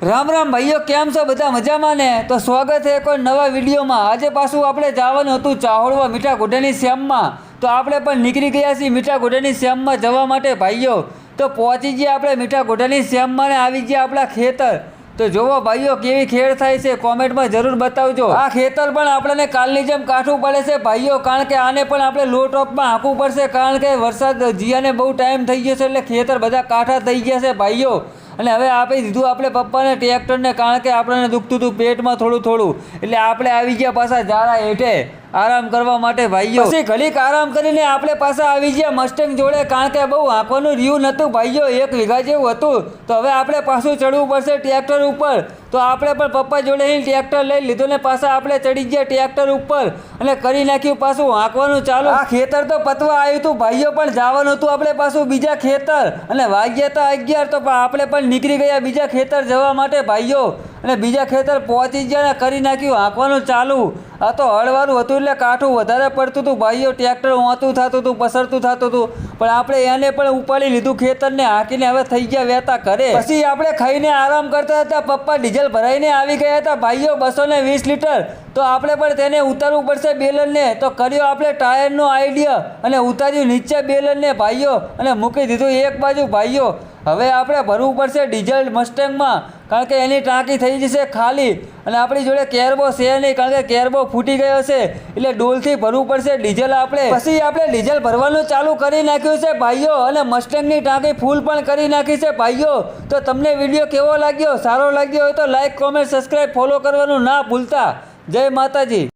રામ રામ ભાઈઓ, કેમ છો બધા? મજામાં ને? તો સ્વાગત છે કોઈ નવા વિડીયોમાં। આજે પાછું આપણે જવાનું હતું ચાહોળવા મીઠા ઘોડાની શ્યામમાં। તો આપણે પણ નીકળી ગયા છીએ મીઠા ઘોડાની શ્યામમાં જવા માટે ભાઈઓ। તો પહોંચી ગયા આપણે મીઠા ઘોડાની શ્યામમાં ને આવી ગયા આપણા ખેતર। તો જોવો ભાઈઓ કેવી ખેડ થાય છે, કોમેન્ટમાં જરૂર બતાવજો। આ ખેતર પણ આપણને કાલની જેમ કાઢવું પડે છે ભાઈઓ, કારણ કે આને પણ આપણે લો ટોપમાં હાંકવું પડશે, કારણ કે વરસાદ જીયાને બહુ ટાઈમ થઈ ગયો છે એટલે ખેતર બધા કાઠા થઈ ગયા છે ભાઈઓ। અને હવે આપી દીધું આપણે પપ્પાને ટ્રેક્ટરને, કારણ કે આપણને દુખતું હતું પેટમાં થોડું થોડું, એટલે આપણે આવી ગયા પાછા ઝાડા હેઠે આરામ કરવા માટે ભાઈઓ। પછી ઘડીક આરામ કરીને આપણે પાછા આવી ગયા મસ્ટેંગ જોડે, કારણ કે બહુ હાંકવાનું રહ્યું નહોતું ભાઈઓ, 1 વીઘા જેવું હતું। તો હવે આપણે પાછું ચડવું પડશે ટ્રેક્ટર ઉપર। તો આપણે પણ પપ્પા જોડે ટ્રેક્ટર લઈ લીધું ને પાછા આપણે ચડી ગયા ટ્રેક્ટર ઉપર અને કરી નાખ્યું પાછું હાંકવાનું ચાલુ। આ ખેતર તો પતવા આવ્યું હતું ભાઈઓ, પણ જવાનું હતું આપણે પાછું બીજા ખેતર, અને વાગ્યા હતા 11। તો આપણે પણ નીકળી ગયા બીજા ખેતર જવા માટે ભાઈઓ, અને બીજા ખેતર પહોંચી ગયા ને કરી નાખ્યું હાંકવાનું ચાલુ। આ તો હળવાળું હતું એટલે કાઠું વધારે પડતું હતું ભાઈઓ, ટ્રેક્ટર ઊંચું થતું હતું, પસરતું થતું હતું, પણ આપણે એને પણ ઉપાડી લીધું ખેતરને હાંકીને હવે થઈ ગયા વહેતા ઘરે। પછી આપણે ખાઈને આરામ કરતા હતા, પપ્પા ડીઝલ ભરાઈને આવી ગયા હતા ભાઈઓ 220 લીટર। તો આપણે પણ તેને ઉતારવું પડશે બેલરને। તો કર્યો આપણે ટાયરનો આઈડિયા અને ઉતાર્યું નીચે બેલરને ભાઈઓ, અને મૂકી દીધું એક બાજુ ભાઈઓ। હવે આપણે ભરવું પડશે ડીઝલ મસ્ટેંગમાં, કારણ કે એની ટાંકી થઈ જશે ખાલી, અને આપણી જોડે કેરબો છે નહીં, કારણ કે કેરબો ફૂટી ગયો છે, એટલે ડોલથી ભરવું પડશે ડીઝલ આપણે। પછી આપણે ડીઝલ ભરવાનું ચાલુ કરી નાખ્યું છે ભાઈઓ, અને મસ્ટેંગની ટાંકી ફૂલ પણ કરી નાખી છે ભાઈઓ। તો તમને વિડીયો કેવો લાગ્યો? સારો લાગ્યો હોય તો લાઈક, કોમેન્ટ, સબસ્ક્રાઈબ, ફોલો કરવાનું ના ભૂલતા। જય માતાજી।